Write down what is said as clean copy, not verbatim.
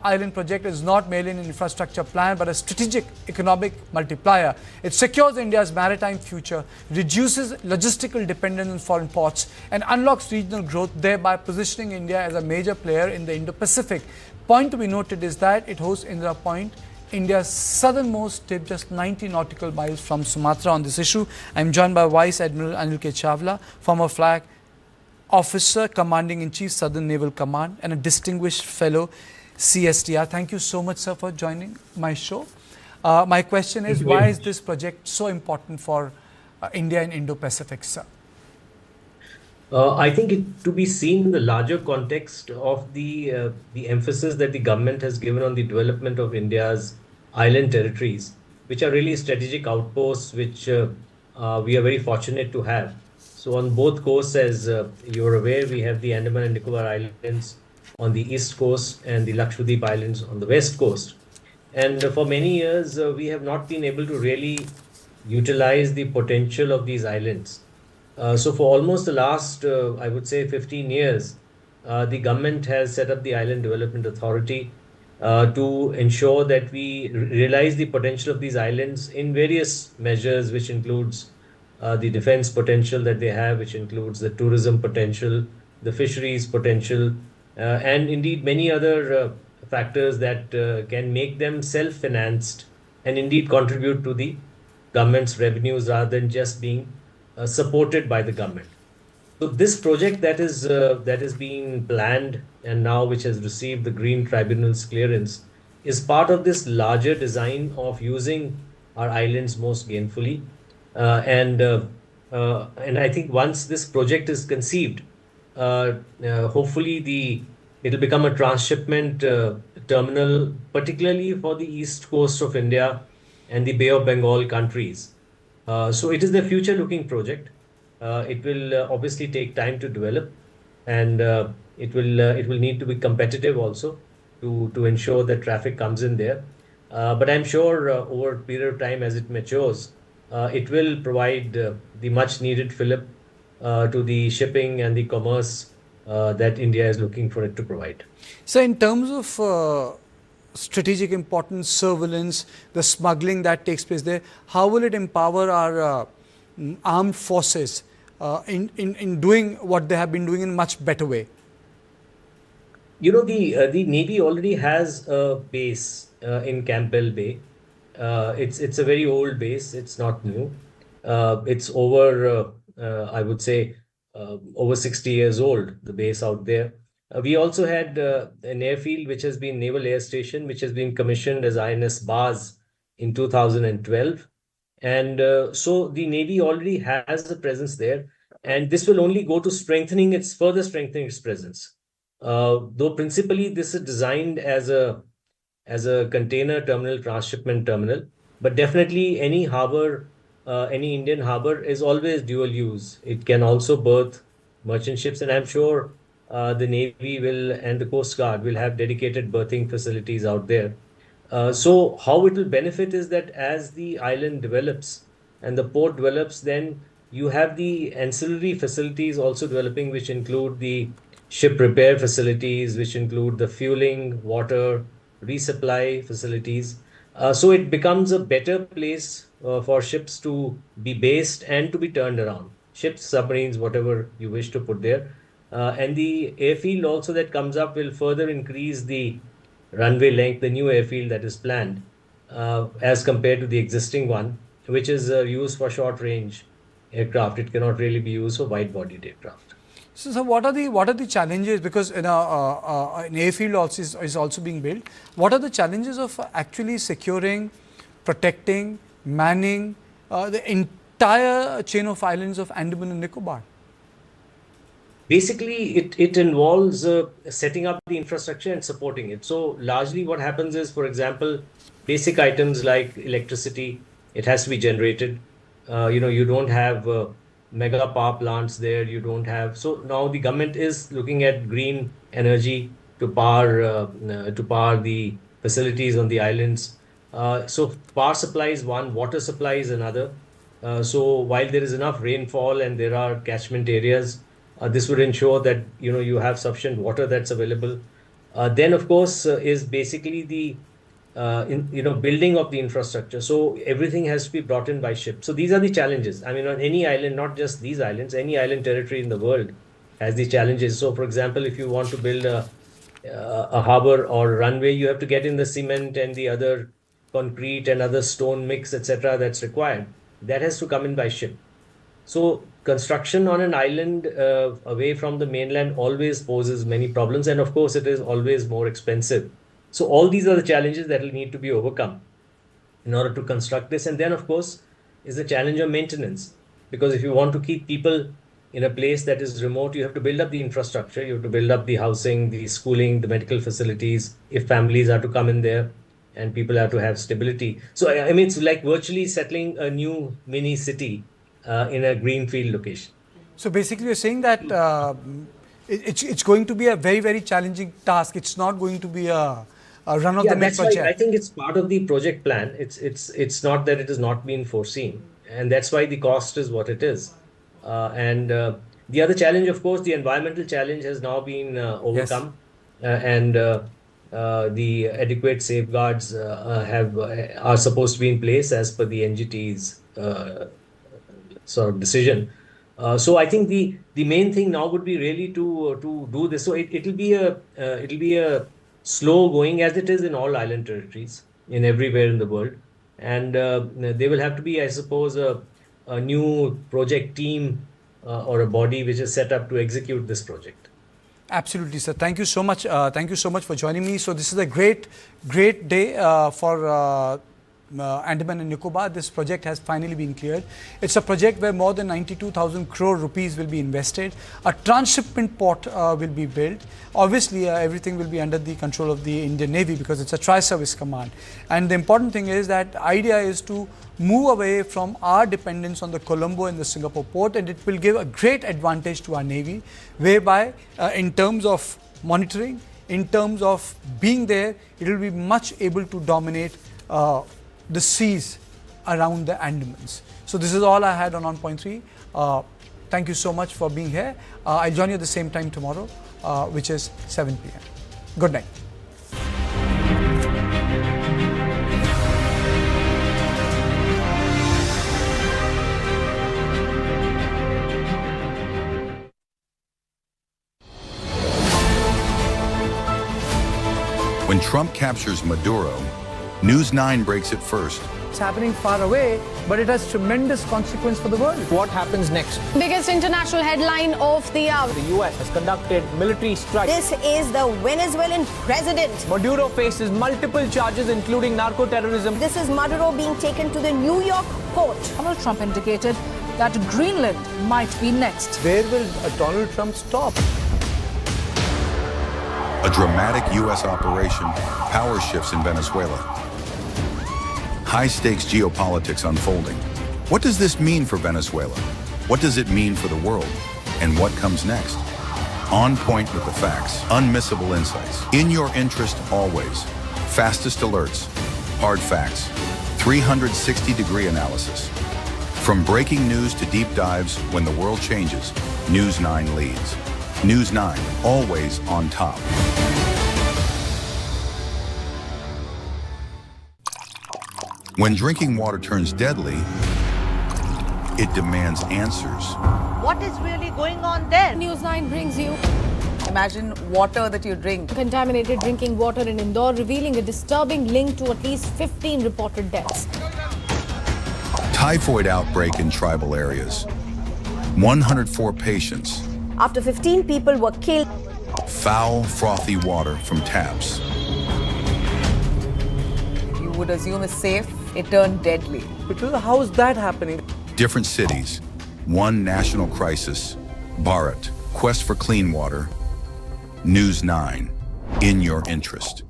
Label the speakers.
Speaker 1: Island project is not merely an infrastructure plan but a strategic economic multiplier. It secures India's maritime future, reduces logistical dependence on foreign ports and unlocks regional growth, thereby positioning India as a major player in the Indo-Pacific. Point to be noted is that it hosts Indira Point, India's southernmost tip, just 90 nautical miles from Sumatra. On this issue, I am joined by Vice Admiral Anil K. Chawla, former flag officer commanding in Chief Southern Naval Command and a distinguished fellow CSTR. Thank you so much, sir, for joining my show. My question is, why is this project so important for India and Indo-Pacific, sir?
Speaker 2: I think it to be seen in the larger context of the emphasis that the government has given on the development of India's island territories, which are really strategic outposts, which we are very fortunate to have. So on both coasts, as you're aware, we have the Andaman and Nicobar Islands on the east coast and the Lakshadweep Islands on the west coast. And for many years, we have not been able to really utilize the potential of these islands. So for almost the last, I would say 15 years, the government has set up the Island Development Authority to ensure that we realize the potential of these islands in various measures, which includes the defense potential that they have, which includes the tourism potential, the fisheries potential, and indeed many other factors that can make them self-financed and indeed contribute to the government's revenues rather than just being supported by the government. So this project that is being planned and now which has received the Green Tribunal's clearance is part of this larger design of using our islands most gainfully. And I think once this project is conceived, hopefully it'll become a transshipment terminal, particularly for the east coast of India and the Bay of Bengal countries. So it is the future-looking project. It will obviously take time to develop, and it will need to be competitive also to ensure that traffic comes in there. But I'm sure over a period of time, as it matures, it will provide the much-needed fillip to the shipping and the commerce that India is looking for it to provide.
Speaker 1: So in terms of strategic importance, surveillance, the smuggling that takes place there, how will it empower our armed forces in doing what they have been doing in a much better way?
Speaker 2: You know, the Navy already has a base in Campbell Bay. It's a very old base. It's not new. It's over, I would say, over 60 years old, the base out there. We also had an airfield which has been Naval Air Station, which has been commissioned as INS Baz in 2012. And so the Navy already has a presence there. And this will only go to further strengthening its presence. Though principally this is designed as a container terminal, transshipment terminal, but definitely any harbor, any Indian harbor is always dual use. It can also berth merchant ships, and I'm sure the Navy will and the Coast Guard will have dedicated berthing facilities out there. So how it will benefit is that as the island develops and the port develops, then you have the ancillary facilities also developing, which include the ship repair facilities, which include the fueling, water, resupply facilities. So it becomes a better place for ships to be based and to be turned around. Ships, submarines, whatever you wish to put there. And the airfield also that comes up will further increase the runway length, the new airfield that is planned, as compared to the existing one, which is used for short range aircraft. It cannot really be used for wide-bodied aircraft.
Speaker 1: So what are the challenges? Because an airfield also is also being built. What are the challenges of actually securing, protecting, manning the entire chain of islands of Andaman and Nicobar?
Speaker 2: Basically, it involves setting up the infrastructure and supporting it. So largely what happens is, for example, basic items like electricity, it has to be generated. You don't have mega power plants there. You don't have. So now the government is looking at green energy to power the facilities on the islands. So power supply is one, water supply is another. So while there is enough rainfall and there are catchment areas, this would ensure that you have sufficient water that's available. Then, of course, is basically the building of the infrastructure. So everything has to be brought in by ship. So these are the challenges. I mean, on any island, not just these islands, any island territory in the world has these challenges. So, for example, if you want to build a harbor or runway, you have to get in the cement and the other concrete and other stone mix, etc., that's required. That has to come in by ship. So construction on an island away from the mainland always poses many problems, and of course, it is always more expensive. So all these are the challenges that will need to be overcome in order to construct this. And then, of course, is the challenge of maintenance. Because if you want to keep people in a place that is remote, you have to build up the infrastructure, you have to build up the housing, the schooling, the medical facilities, if families are to come in there and people have to have stability. So, I mean, it's like virtually settling a new mini city in a greenfield location.
Speaker 1: So basically, you're saying that it's going to be a very, very challenging task. It's not going to be a run-of-the-mill project.
Speaker 2: Why I think it's part of the project plan. It's not that it has not been foreseen, and that's why the cost is what it is. The other challenge, of course, the environmental challenge has now been overcome, and the adequate safeguards are supposed to be in place as per the NGT's sort of decision. So I think the main thing now would be really to do this. So it'll be a slow going, as it is in all island territories in everywhere in the world, and there will have to be, I suppose, a new project team or a body which is set up to execute this project.
Speaker 1: Absolutely, sir. Thank you so much. Thank you so much for joining me. So this is a great day for Andaman and Nicobar. This project has finally been cleared. It's a project where more than 92,000 crore rupees will be invested. A transshipment port will be built. Obviously, everything will be under the control of the Indian Navy because it's a tri-service command. And the important thing is that the idea is to move away from our dependence on the Colombo and the Singapore port, and it will give a great advantage to our Navy, whereby in terms of monitoring, in terms of being there, it will be much able to dominate the seas around the Andamans. So this is all I had on 1.3. Thank you so much for being here. I'll join you at the same time tomorrow, which is 7 p.m. Good night.
Speaker 3: When Trump captures Maduro, News9 breaks it first.
Speaker 1: It's happening far away, but it has tremendous consequence for the world.
Speaker 4: What happens next?
Speaker 5: Biggest international headline of the hour.
Speaker 4: The US has conducted military strikes.
Speaker 5: This is the Venezuelan president.
Speaker 4: Maduro faces multiple charges, including narco-terrorism.
Speaker 5: This is Maduro being taken to the New York court.
Speaker 6: Donald Trump indicated that Greenland might be next.
Speaker 1: Where will Donald Trump stop?
Speaker 3: A dramatic U.S. operation, power shifts in Venezuela. High-stakes geopolitics unfolding. What does this mean for Venezuela? What does it mean for the world? And what comes next? On point with the facts, unmissable insights. In your interest always. Fastest alerts, hard facts, 360-degree analysis. From breaking news to deep dives, when the world changes, News9 leads. News9, always on top. When drinking water turns deadly, it demands answers.
Speaker 7: What is really going on there?
Speaker 5: News9 brings you
Speaker 6: Imagine water that you drink.
Speaker 5: contaminated drinking water in Indore, revealing a disturbing link to at least 15 reported deaths.
Speaker 3: Typhoid outbreak in tribal areas. 104 patients.
Speaker 5: After 15 people were killed.
Speaker 3: Foul, frothy water from taps.
Speaker 6: You would assume it's safe. It turned deadly.
Speaker 4: How is that happening?
Speaker 3: Different cities. One national crisis. Bharat. Quest for clean water. News9. In your interest.